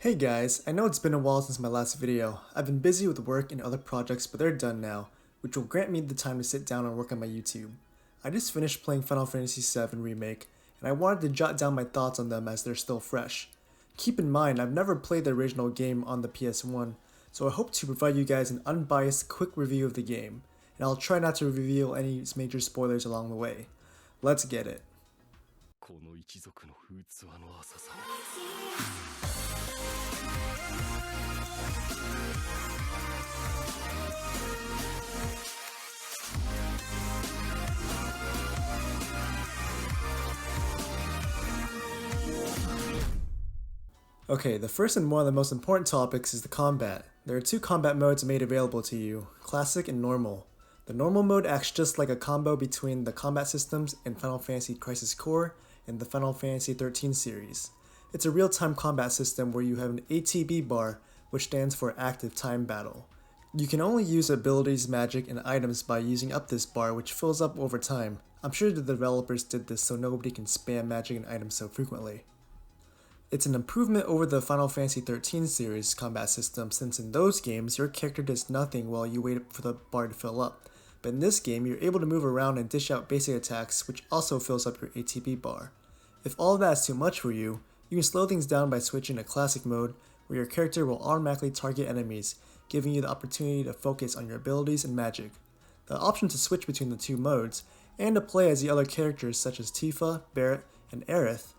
Hey guys, I know it's been a while since my last video. I've been busy with work and other projects, but they're done now, which will grant me the time to sit down and work on my YouTube. I just finished playing Final Fantasy VII Remake, and I wanted to jot down my thoughts on them as they're still fresh. Keep in mind, I've never played the original game on the PS1, so I hope to provide you guys an unbiased, quick review of the game, and I'll try not to reveal any major spoilers along the way. Let's get it. Okay, the first and one of the most important topics is the combat. There are two combat modes made available to you, Classic and Normal. The Normal mode acts just like a combo between the combat systems in Final Fantasy Crisis Core and the Final Fantasy XIII series. It's a real-time combat system where you have an ATB bar, which stands for Active Time Battle. You can only use abilities, magic, and items by using up this bar, which fills up over time. I'm sure the developers did this so nobody can spam magic and items so frequently. It's an improvement over the Final Fantasy XIII series combat system, since in those games your character does nothing while you wait for the bar to fill up, but in this game you're able to move around and dish out basic attacks, which also fills up your ATB bar. If all of that is too much for you, you can slow things down by switching to Classic mode, where your character will automatically target enemies, giving you the opportunity to focus on your abilities and magic. The option to switch between the two modes, and to play as the other characters such as Tifa, Barret, and Aerith,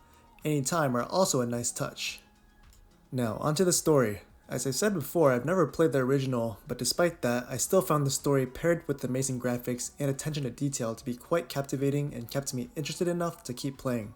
anytime are also a nice touch. Now, onto the story. As I said before, I've never played the original, but despite that, I still found the story paired with amazing graphics and attention to detail to be quite captivating and kept me interested enough to keep playing.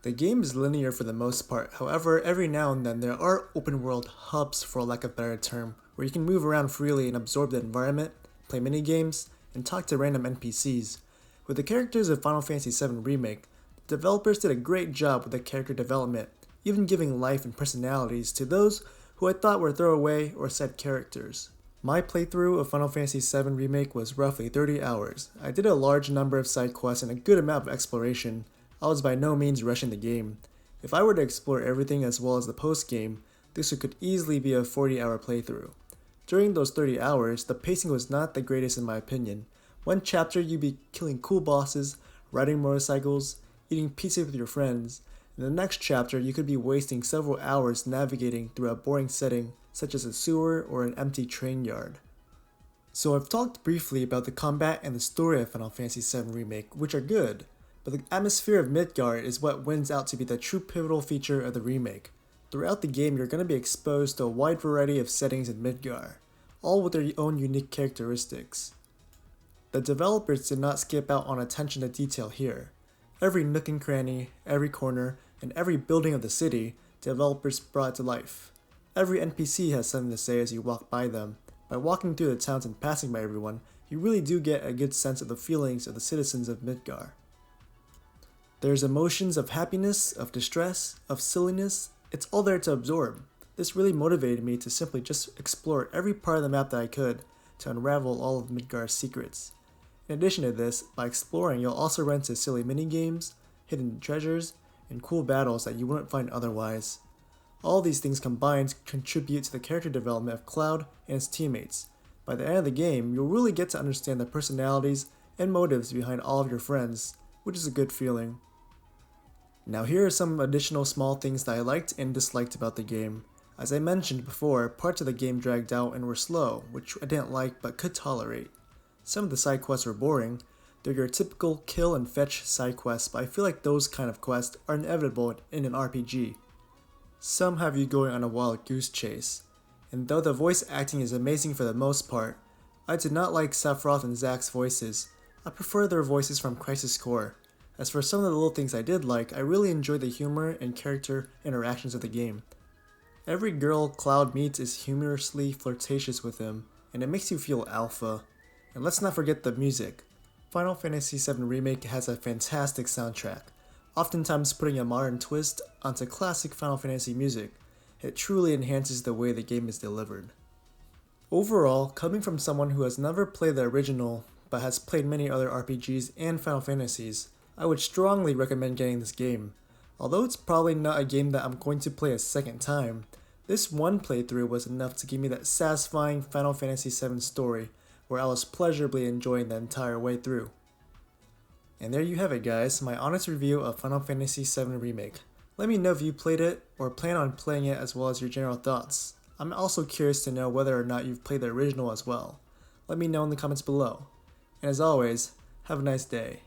The game is linear for the most part, however, every now and then there are open world hubs, for lack of a better term, where you can move around freely and absorb the environment, play minigames, and talk to random NPCs. With the characters of Final Fantasy VII Remake, developers did a great job with the character development, even giving life and personalities to those who I thought were throwaway or side characters. My playthrough of Final Fantasy VII Remake was roughly 30 hours. I did a large number of side quests and a good amount of exploration. I was by no means rushing the game. If I were to explore everything as well as the post-game, this could easily be a 40-hour playthrough. During those 30 hours, the pacing was not the greatest in my opinion. One chapter you'd be killing cool bosses, riding motorcycles, eating pizza with your friends. In the next chapter, you could be wasting several hours navigating through a boring setting, such as a sewer or an empty train yard. So I've talked briefly about the combat and the story of Final Fantasy VII Remake, which are good, but the atmosphere of Midgard is what wins out to be the true pivotal feature of the remake. Throughout the game, you're going to be exposed to a wide variety of settings in Midgard, all with their own unique characteristics. The developers did not skip out on attention to detail here. Every nook and cranny, every corner, and every building of the city, developers brought to life. Every NPC has something to say as you walk by them. By walking through the towns and passing by everyone, you really do get a good sense of the feelings of the citizens of Midgard. There's emotions of happiness, of distress, of silliness. It's all there to absorb. This really motivated me to simply just explore every part of the map that I could to unravel all of Midgard's secrets. In addition to this, by exploring, you'll also run into silly minigames, hidden treasures, and cool battles that you wouldn't find otherwise. All these things combined contribute to the character development of Cloud and his teammates. By the end of the game, you'll really get to understand the personalities and motives behind all of your friends, which is a good feeling. Now here are some additional small things that I liked and disliked about the game. As I mentioned before, parts of the game dragged out and were slow, which I didn't like but could tolerate. Some of the side quests were boring. They're your typical kill and fetch side quests, but I feel like those kind of quests are inevitable in an RPG. Some have you going on a wild goose chase, and though the voice acting is amazing for the most part, I did not like Sephiroth and Zack's voices. I prefer their voices from Crisis Core. As for some of the little things I did like, I really enjoyed the humor and character interactions of the game. Every girl Cloud meets is humorously flirtatious with him, and it makes you feel alpha. And let's not forget the music. Final Fantasy VII Remake has a fantastic soundtrack, oftentimes putting a modern twist onto classic Final Fantasy music. It truly enhances the way the game is delivered. Overall, coming from someone who has never played the original but has played many other RPGs and Final Fantasies, I would strongly recommend getting this game. Although it's probably not a game that I'm going to play a second time, This one playthrough was enough to give me that satisfying Final Fantasy VII story where I was pleasurably enjoying the entire way through. And there you have it guys, my honest review of Final Fantasy VII Remake. Let me know if you played it or plan on playing it as well as your general thoughts. I'm also curious to know whether or not you've played the original as well. Let me know in the comments below. And as always, have a nice day.